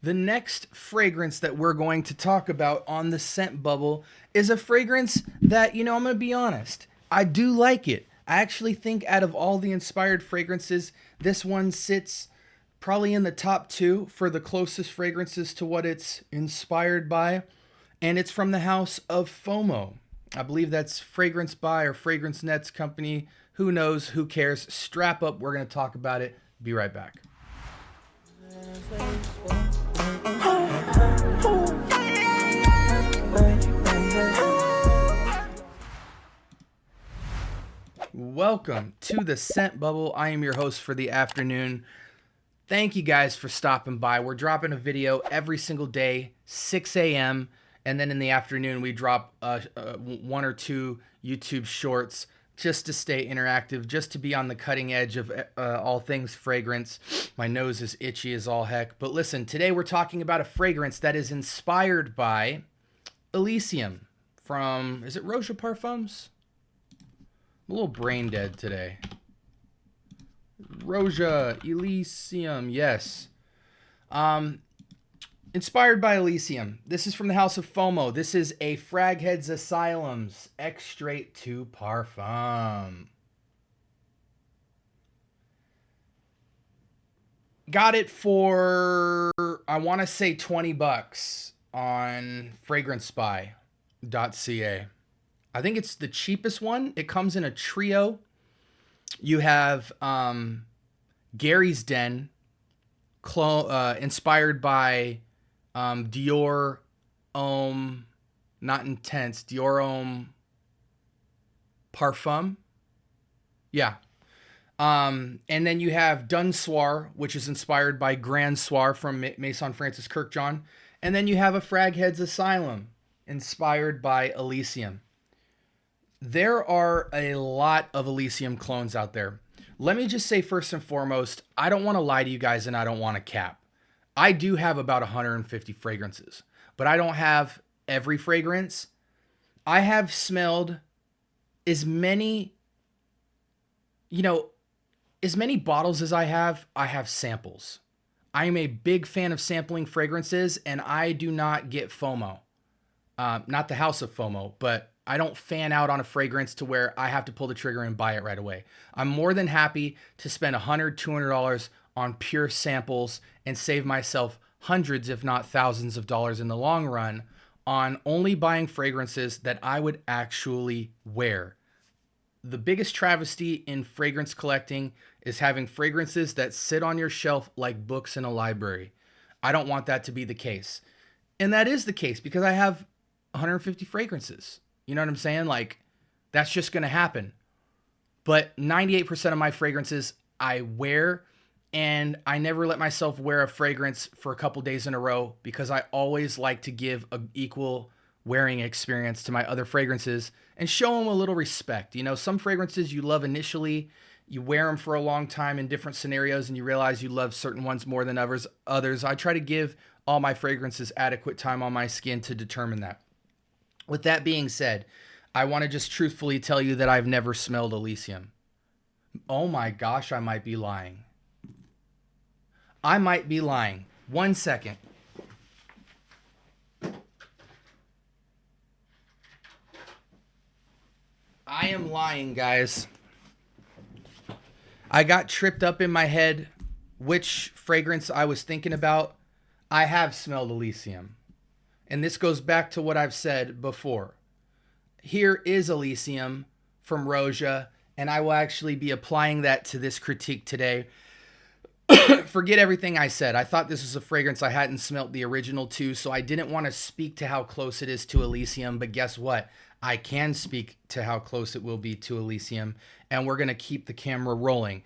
The next fragrance that we're going to talk about on the scent bubble is a fragrance that, I'm going to be honest, I do like it. I actually think out of all the inspired fragrances, this one sits probably in the top two for the closest fragrances to what it's inspired by. And it's from the house of FOMO. I believe that's Fragrance By or Fragrance Net's company. Who knows? Who cares? Strap up. We're going to talk about it. Be right back. Welcome to the Scent Bubble. I am your host for the afternoon. Thank you guys for stopping by. We're dropping a video every single day, 6 a.m. And then in the afternoon, we drop one or two YouTube shorts just to stay interactive, just to be on the cutting edge of all things fragrance. My nose is itchy as all heck. But listen, today we're talking about a fragrance that is inspired by Elysium from, is it Roja Parfums? I'm a little brain dead today. Roja, Elysium, yes. Inspired by Elysium. This is from the house of FOMO. This is a Fragheads Asylum's Extrait to Parfum. Got it for, I want to say $20 on fragrancepy.ca. I think it's the cheapest one. It comes in a trio. You have Gary's Den, inspired by Dior Homme, not Intense, Dior Homme Parfum. Yeah. And then you have Dun Soir, which is inspired by Grand Soir from Maison Francis Kirkjohn. And then you have a Fragheads Asylum, inspired by Elysium. There are a lot of Elysium clones out there. Let me just say first and foremost, I don't want to lie to you guys and I don't want to cap. I do have about 150 fragrances, but I don't have every fragrance. I have smelled as many, as many bottles as I have samples. I am a big fan of sampling fragrances and I do not get FOMO. Not the house of FOMO, but I don't fan out on a fragrance to where I have to pull the trigger and buy it right away. I'm more than happy to spend $100, $200 on pure samples and save myself hundreds, if not thousands of dollars in the long run on only buying fragrances that I would actually wear. The biggest travesty in fragrance collecting is having fragrances that sit on your shelf like books in a library. I don't want that to be the case. And that is the case because I have 150 fragrances. You know what I'm saying? Like, that's just going to happen. But 98% of my fragrances I wear, and I never let myself wear a fragrance for a couple days in a row because I always like to give an equal wearing experience to my other fragrances and show them a little respect. Some fragrances you love initially, you wear them for a long time in different scenarios, and you realize you love certain ones more than others. I try to give all my fragrances adequate time on my skin to determine that. With that being said, I want to just truthfully tell you that I've never smelled Elysium. Oh my gosh, I might be lying. I might be lying. 1 second. I am lying, guys. I got tripped up in my head which fragrance I was thinking about. I have smelled Elysium. And this goes back to what I've said before. Here is Elysium from Roja, and I will actually be applying that to this critique today. Forget everything I said. I thought this was a fragrance I hadn't smelt the original to, so I didn't want to speak to how close it is to Elysium, but guess what? I can speak to how close it will be to Elysium, and we're going to keep the camera rolling.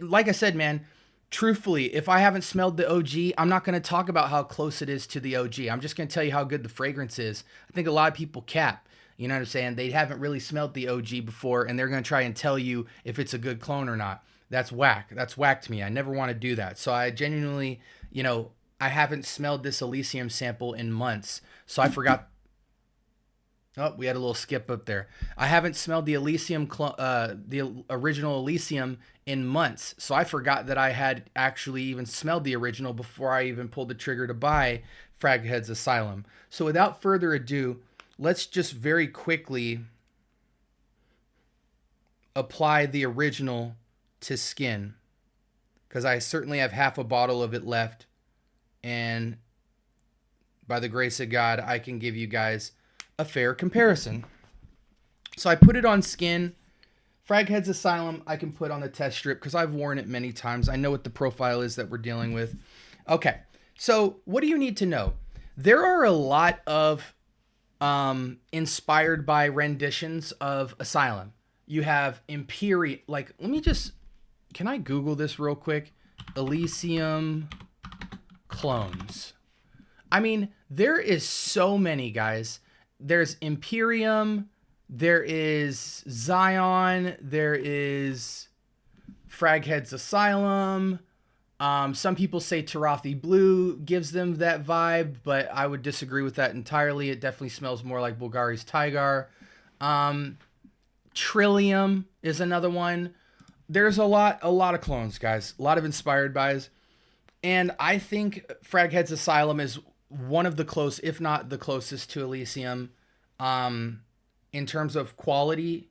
Like I said, man, truthfully, if I haven't smelled the OG, I'm not going to talk about how close it is to the OG. I'm just going to tell you how good the fragrance is. I think a lot of people cap. You know what I'm saying? They haven't really smelled the OG before, and they're going to try and tell you if it's a good clone or not. That's whack. That's whack to me. I never want to do that. So I genuinely, I haven't smelled this Elysium sample in months. So I forgot Oh, we had a little skip up there. I haven't smelled the the original Elysium in months, so I forgot that I had actually even smelled the original before I even pulled the trigger to buy Fragheads Asylum. So without further ado, let's just very quickly apply the original to skin, because I certainly have half a bottle of it left, and by the grace of God, I can give you guys a fair comparison. So I put it on skin. Fragheads Asylum I can put on the test strip because I've worn it many times. I know what the profile is that we're dealing with. Okay, so what do you need to know? There are a lot of inspired by renditions of Asylum. You have Imperial, like, let me just, can I Google this real quick? Elysium clones. I mean, there is so many, guys. There's Imperium, there is Zion, there is Fragheads Asylum. Some people say Tarathi Blue gives them that vibe, but I would disagree with that entirely. It definitely smells more like Bulgari's Tigar. Trillium is another one. There's a lot of clones, guys. A lot of inspired buys. And I think Fragheads Asylum is one of the close, if not the closest to Elysium, in terms of quality.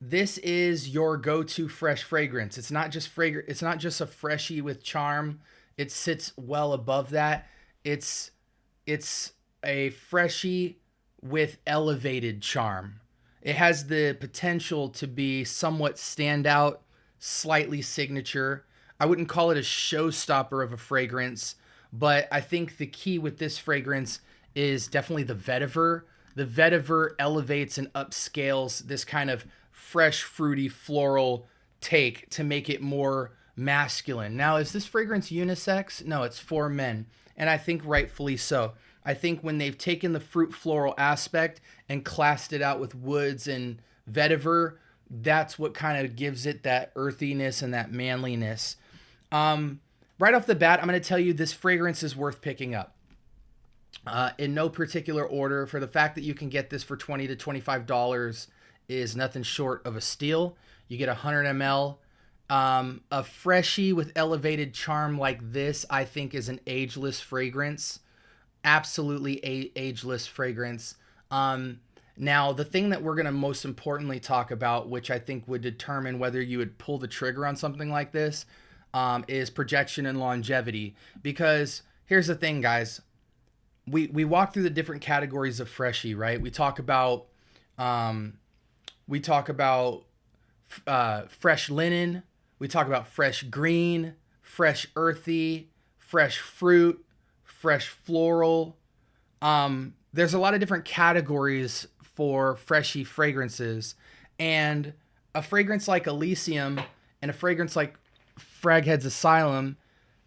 This is your go-to fresh fragrance. It's not just It's not just a freshie with charm. It sits well above that. It's a freshie with elevated charm. It has the potential to be somewhat standout, slightly signature. I wouldn't call it a showstopper of a fragrance, but I think the key with this fragrance is definitely the vetiver. The vetiver elevates and upscales this kind of fresh, fruity, floral take to make it more masculine. Now, is this fragrance unisex? No, it's for men, and I think rightfully so. I think when they've taken the fruit floral aspect and classed it out with woods and vetiver, that's what kind of gives it that earthiness and that manliness. Right off the bat, I'm going to tell you this fragrance is worth picking up. In no particular order, for the fact that you can get this for $20 to $25 is nothing short of a steal. You get 100 ml. A freshie with elevated charm like this, I think, is an ageless fragrance. Absolutely ageless fragrance. Now, the thing that we're going to most importantly talk about, which I think would determine whether you would pull the trigger on something like this, is projection and longevity. Because here's the thing, guys. We walk through the different categories of freshie, right? We talk about fresh linen. We talk about fresh green, fresh earthy, fresh fruit, fresh floral. There's a lot of different categories for freshie fragrances, and a fragrance like Elysium and a fragrance like Fragheads Asylum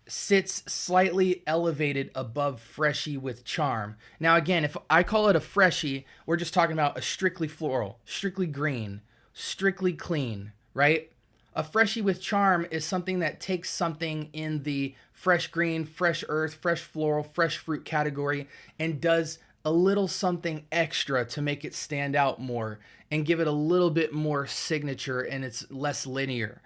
sits slightly elevated above freshie with charm. Now, again, if I call it a freshie, we're just talking about a strictly floral, strictly green, strictly clean, right? A freshie with charm is something that takes something in the fresh green, fresh earth, fresh floral, fresh fruit category and does a little something extra to make it stand out more and give it a little bit more signature, and it's less linear.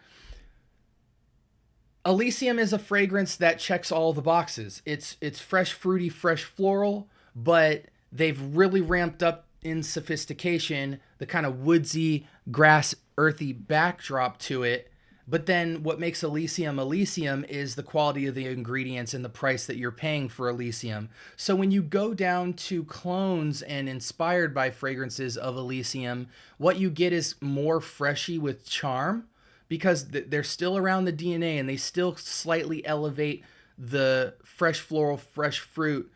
Elysium is a fragrance that checks all the boxes. It's fresh, fruity, fresh floral, but they've really ramped up in sophistication the kind of woodsy, grass, earthy backdrop to it. But then what makes Elysium Elysium is the quality of the ingredients and the price that you're paying for Elysium. So when you go down to clones and inspired by fragrances of Elysium, what you get is more freshy with charm, because they're still around the DNA and they still slightly elevate the fresh floral, fresh fruit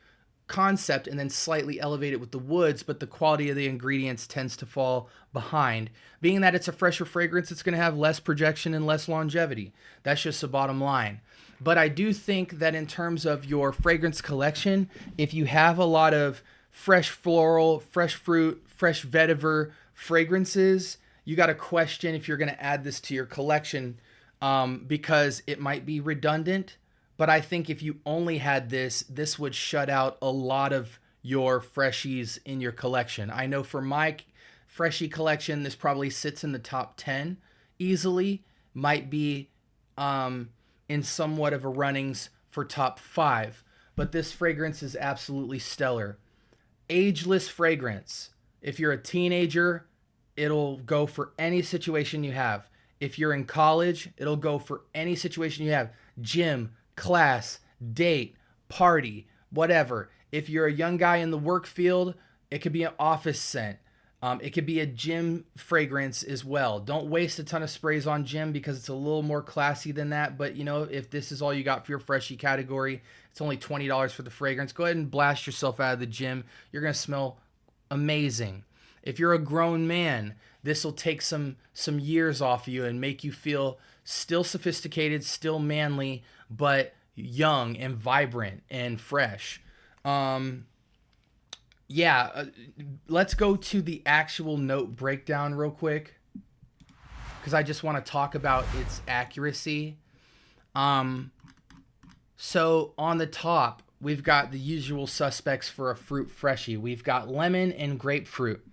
concept and then slightly elevate it with the woods, but the quality of the ingredients tends to fall behind. Being that it's a fresher fragrance, it's going to have less projection and less longevity. That's just the bottom line. But I do think that in terms of your fragrance collection, if you have a lot of fresh floral, fresh fruit, fresh vetiver fragrances, you got to question if you're going to add this to your collection, because it might be redundant. But I think if you only had this would shut out a lot of your freshies in your collection. I know for my freshie collection, this probably sits in the top 10 easily, might be in somewhat of a runnings for top 5, but this fragrance is absolutely stellar. Ageless fragrance. If you're a teenager, it'll go for any situation you have. If you're in college, it'll go for any situation you have. Gym, class, date, party, whatever. If you're a young guy in the work field, it could be an office scent. It could be a gym fragrance as well. Don't waste a ton of sprays on gym because it's a little more classy than that. But, you know, if this is all you got for your freshie category, it's only $20 for the fragrance. Go ahead and blast yourself out of the gym. You're going to smell amazing. If you're a grown man, this will take some years off you and make you feel still sophisticated, still manly, but young and vibrant and fresh. Let's go to the actual note breakdown real quick because I just want to talk about its accuracy. So on the top, we've got the usual suspects for a fruit freshie. We've got lemon and grapefruit.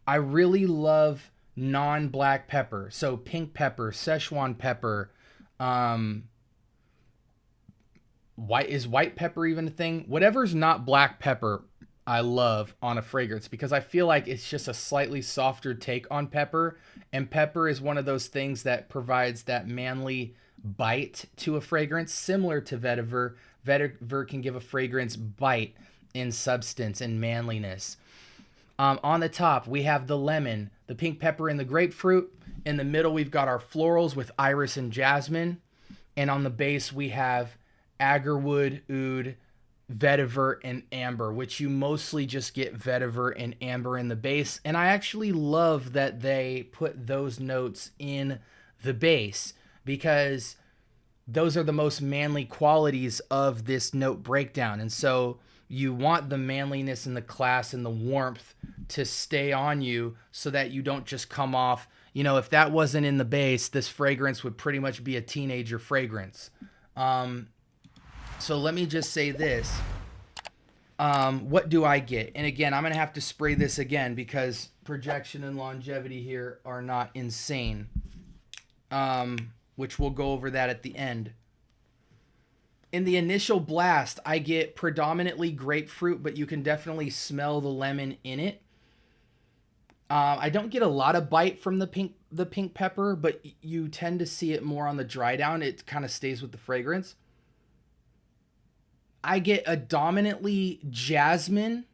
I really love non-black pepper. So pink pepper, Szechuan pepper, white pepper even a thing? Whatever's not black pepper, I love on a fragrance because I feel like it's just a slightly softer take on pepper, and pepper is one of those things that provides that manly bite to a fragrance, similar to vetiver. Vetiver can give a fragrance bite in substance and manliness. On the top, we have the lemon, the pink pepper, and the grapefruit. In the middle, we've got our florals with iris and jasmine. And on the base, we have agarwood, oud, vetiver, and amber, which you mostly just get vetiver and amber in the base. And I actually love that they put those notes in the base because those are the most manly qualities of this note breakdown. And so you want the manliness and the class and the warmth to stay on you so that you don't just come off, you know, if that wasn't in the base, this fragrance would pretty much be a teenager fragrance. So let me just say this. What do I get? And again, I'm going to have to spray this again because projection and longevity here are not insane. Which we'll go over that at the end. In the initial blast, I get predominantly grapefruit, but you can definitely smell the lemon in it. I don't get a lot of bite from the pink pepper, but you tend to see it more on the Drydown. It kind of stays with the fragrance. I get a dominantly jasmine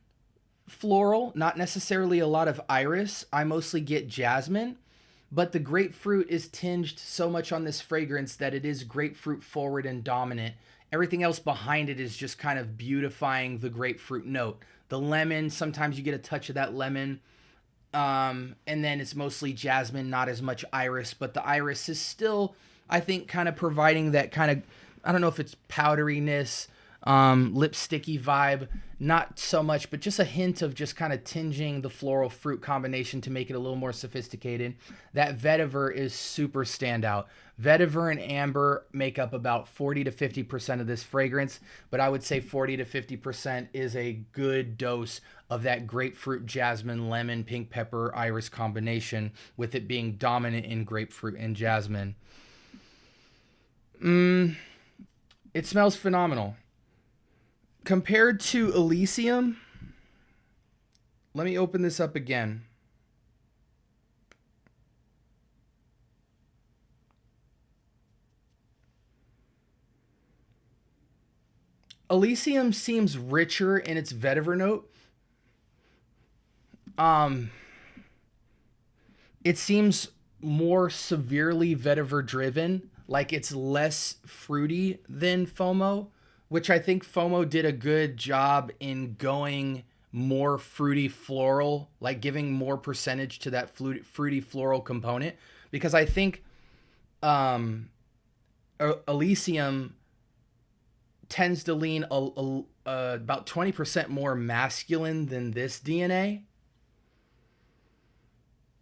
floral, not necessarily a lot of iris. I mostly get jasmine, but the grapefruit is tinged so much on this fragrance that it is grapefruit forward and dominant. Everything else behind it is just kind of beautifying the grapefruit note. The lemon, sometimes you get a touch of that lemon. And then it's mostly jasmine, not as much iris, but the iris is still, I think, kind of providing that kind of, I don't know if it's powderiness, lipsticky vibe, not so much, but just a hint of just kind of tinging the floral fruit combination to make it a little more sophisticated. That vetiver is super standout. Vetiver and amber make up about 40 to 50% of this fragrance, but I would say 40 to 50% is a good dose of that grapefruit, jasmine, lemon, pink pepper, iris combination, with it being dominant in grapefruit and jasmine. It smells phenomenal. Compared to Elysium, let me open this up again. Elysium seems richer in its vetiver note. It seems more severely vetiver driven, like it's less fruity than FOMO, which I think FOMO did a good job in going more fruity floral, like giving more percentage to that fruity floral component, because I think Elysium tends to lean about 20% more masculine than this DNA.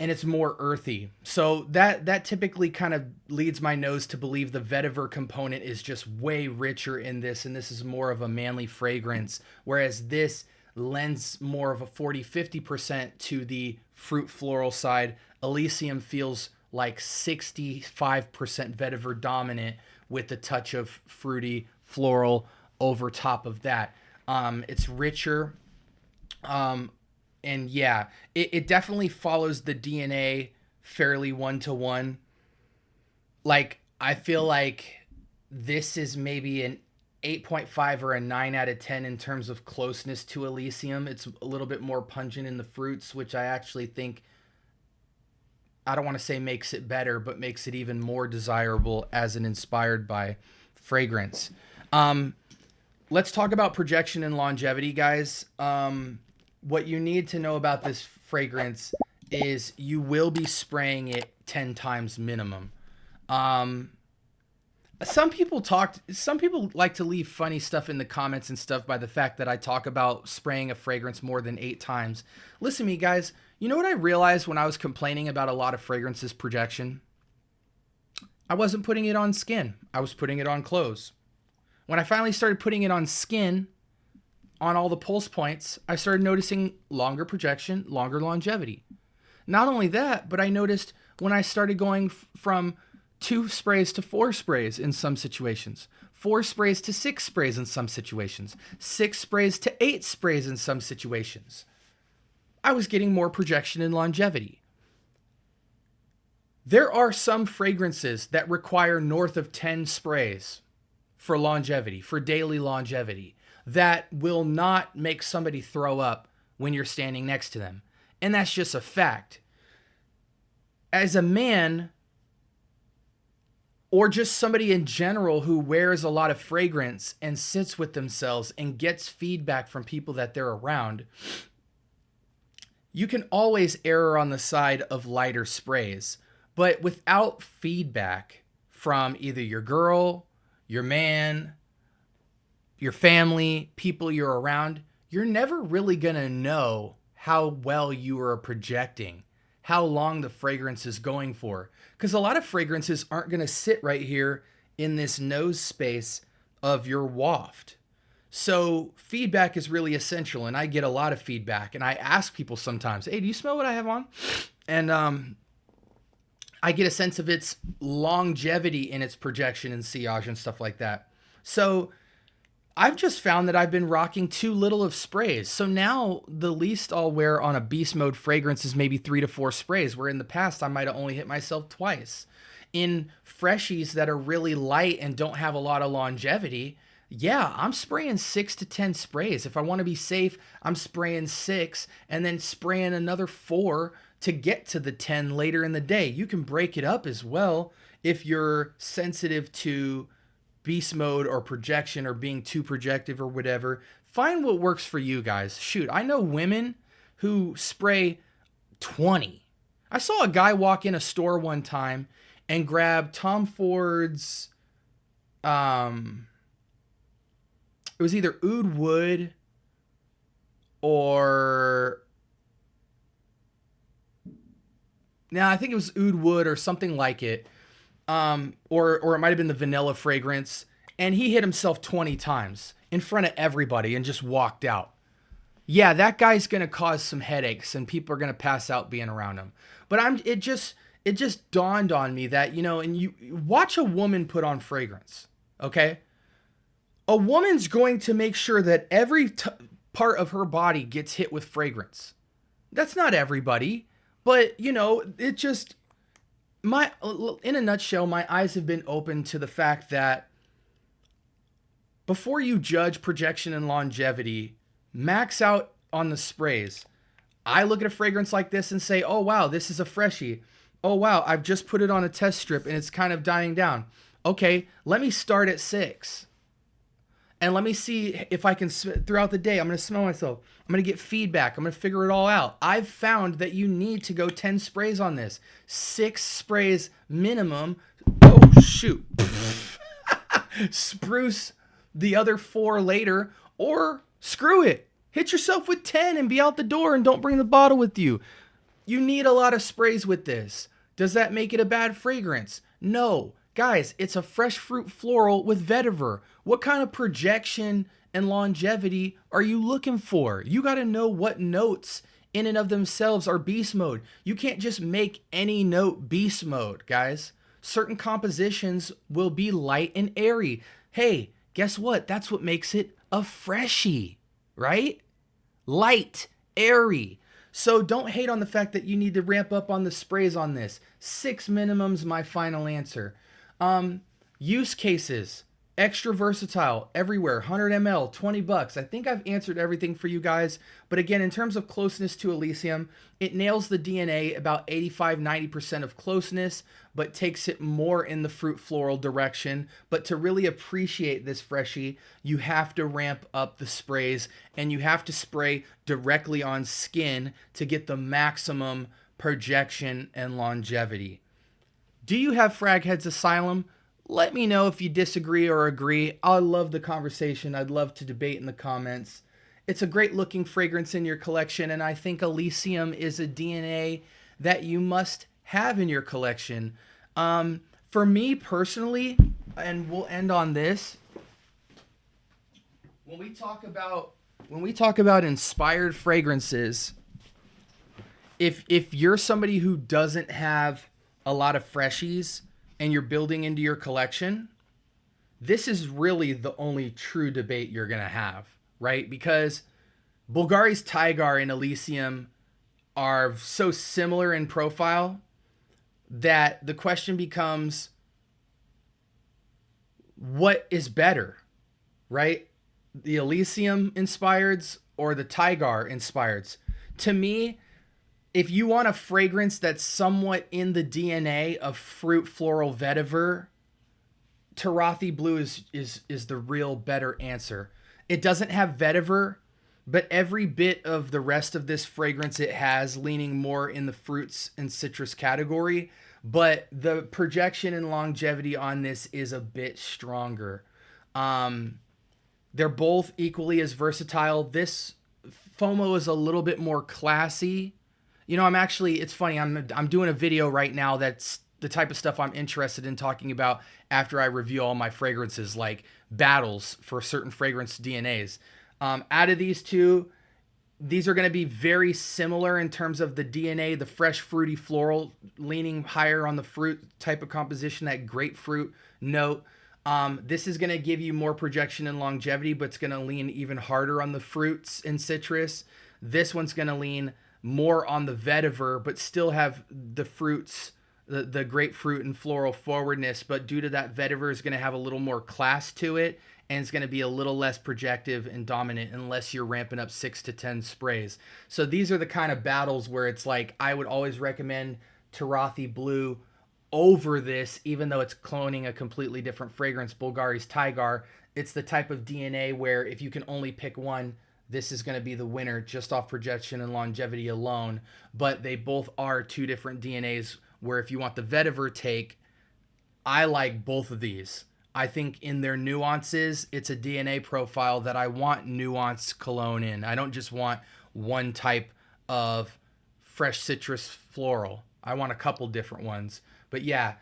And it's more earthy. So that typically kind of leads my nose to believe the vetiver component is just way richer in this, and this is more of a manly fragrance, whereas this lends more of a 40-50% to the fruit floral side. Elysium feels like 65% vetiver dominant with the touch of fruity floral over top of that. It's richer. And yeah, it definitely follows the DNA fairly one-to-one. Like, I feel like this is maybe an 8.5 or a 9 out of 10 in terms of closeness to Elysium. It's a little bit more pungent in the fruits, which I actually think, I don't want to say makes it better, but makes it even more desirable as an inspired by fragrance. Let's talk about projection and longevity, guys. What you need to know about this fragrance is you will be spraying it 10 times minimum. Some people like to leave funny stuff in the comments and stuff by the fact that I talk about spraying a fragrance more than 8 times. Listen to me, guys. You know what I realized when I was complaining about a lot of fragrances projection? I wasn't putting it on skin. I was putting it on clothes. When I finally started putting it on skin, on all the pulse points, I started noticing longer projection, longer longevity. Not only that, but I noticed when I started going from 2 sprays to 4 sprays in some situations, 4 sprays to 6 sprays in some situations, 6 sprays to 8 sprays in some situations, I was getting more projection and longevity. There are some fragrances that require north of 10 sprays for longevity, for daily longevity, that will not make somebody throw up when you're standing next to them. And that's just a fact. As a man, or just somebody in general who wears a lot of fragrance and sits with themselves and gets feedback from people that they're around, you can always err on the side of lighter sprays. But without feedback from either your girl, your man, your family, people you're around, you're never really going to know how well you are projecting, how long the fragrance is going for. Because a lot of fragrances aren't going to sit right here in this nose space of your waft. So feedback is really essential, and I get a lot of feedback. And I ask people sometimes, hey, do you smell what I have on? And I get a sense of its longevity in its projection and sillage and stuff like that. So I've just found that I've been rocking too little of sprays. So now the least I'll wear on a beast mode fragrance is maybe 3 to 4 sprays, where in the past I might have only hit myself twice. In freshies that are really light and don't have a lot of longevity, yeah, I'm spraying 6 to 10 sprays. If I want to be safe, I'm spraying 6 and then spraying another 4 to get to the 10 later in the day. You can break it up as well if you're sensitive to beast mode or projection or being too projective or whatever. Find what works for you guys. Shoot, I know women who spray 20. I saw a guy walk in a store one time and grab Tom Ford's, it was either Oud Wood or, I think it was Oud Wood or something like it. Or it might have been the vanilla fragrance, and he hit himself 20 times in front of everybody and just walked out. Yeah, that guy's going to cause some headaches and people are going to pass out being around him. But it just dawned on me that, and you watch a woman put on fragrance, okay? A woman's going to make sure that every part of her body gets hit with fragrance. That's not everybody, but it just, in a nutshell, my eyes have been opened to the fact that before you judge projection and longevity, max out on the sprays. I look at a fragrance like this and say, oh wow, this is a freshie. Oh wow, I've just put it on a test strip and it's kind of dying down. Okay, let me start at 6. And let me see if I can, throughout the day, I'm going to smell myself. I'm going to get feedback. I'm going to figure it all out. I've found that you need to go 10 sprays on this. 6 sprays minimum. Oh, shoot. Spruce the other 4 later, or screw it. Hit yourself with 10 and be out the door and don't bring the bottle with you. You need a lot of sprays with this. Does that make it a bad fragrance? No. Guys, it's a fresh fruit floral with vetiver. What kind of projection and longevity are you looking for? You got to know what notes in and of themselves are beast mode. You can't just make any note beast mode, guys. Certain compositions will be light and airy. Hey, guess what? That's what makes it a freshie, right? Light, airy. So don't hate on the fact that you need to ramp up on the sprays on this. 6 minimum's my final answer. Use cases, extra versatile, everywhere, 100 ml, 20 bucks. I think I've answered everything for you guys. But again, in terms of closeness to Elysium, it nails the DNA about 85-90% of closeness, but takes it more in the fruit floral direction. But to really appreciate this freshie, you have to ramp up the sprays, and you have to spray directly on skin to get the maximum projection and longevity. Do you have Fragheads Asylum? Let me know if you disagree or agree. I love the conversation. I'd love to debate in the comments. It's a great looking fragrance in your collection, and I think Elysium is a DNA that you must have in your collection. For me personally, and we'll end on this, when we talk about inspired fragrances, if you're somebody who doesn't have a lot of freshies and you're building into your collection, this is really the only true debate you're going to have, right? Because Bulgari's Tiger and Elysium are so similar in profile that the question becomes, what is better, right? The Elysium inspireds or the Tiger inspireds? To me, if you want a fragrance that's somewhat in the DNA of fruit floral vetiver, Tarathi Blue is the real better answer. It doesn't have vetiver, but every bit of the rest of this fragrance it has, leaning more in the fruits and citrus category, but the projection and longevity on this is a bit stronger. They're both equally as versatile. This FOMO is a little bit more classy. You know, it's funny, I'm doing a video right now that's the type of stuff I'm interested in talking about after I review all my fragrances, like battles for certain fragrance DNAs. Out of these two, these are going to be very similar in terms of the DNA, the fresh, fruity, floral, leaning higher on the fruit type of composition, that grapefruit note. This is going to give you more projection and longevity, but it's going to lean even harder on the fruits and citrus. This one's going to lean more on the vetiver, but still have the fruits, the grapefruit and floral forwardness. But due to that, vetiver is going to have a little more class to it, and it's going to be a little less projective and dominant unless you're ramping up 6 to 10 sprays. So these are the kind of battles where it's like, I would always recommend Tarathi Blue over this, even though it's cloning a completely different fragrance, Bulgari's Tiger. It's the type of DNA where if you can only pick one, this is going to be the winner just off projection and longevity alone. But they both are two different DNAs where if you want the vetiver take, I like both of these. I think in their nuances, it's a DNA profile that I want nuanced cologne in. I don't just want one type of fresh citrus floral. I want a couple different ones. But yeah,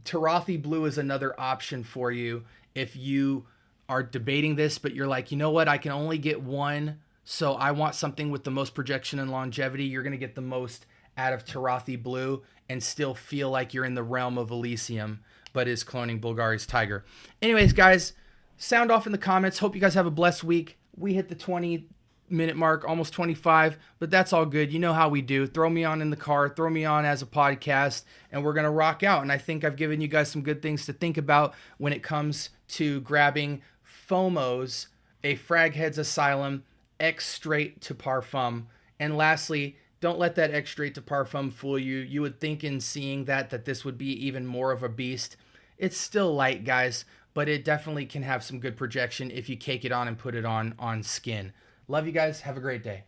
Tarathi Blue is another option for you if you are debating this, but you're like, you know what, I can only get one, so I want something with the most projection and longevity. You're going to get the most out of Tarathi Blue and still feel like you're in the realm of Elysium, but is cloning Bulgari's Tiger. Anyways, guys, sound off in the comments. Hope you guys have a blessed week. We hit the 20-minute mark, almost 25, but that's all good. You know how we do. Throw me on in the car, throw me on as a podcast, and we're going to rock out. And I think I've given you guys some good things to think about when it comes to grabbing FOMO's, a Fragheads Asylum, X straight to Parfum. And lastly, don't let that X straight to Parfum fool you. You would think in seeing that this would be even more of a beast. It's still light, guys, but it definitely can have some good projection if you cake it on and put it on skin. Love you guys. Have a great day.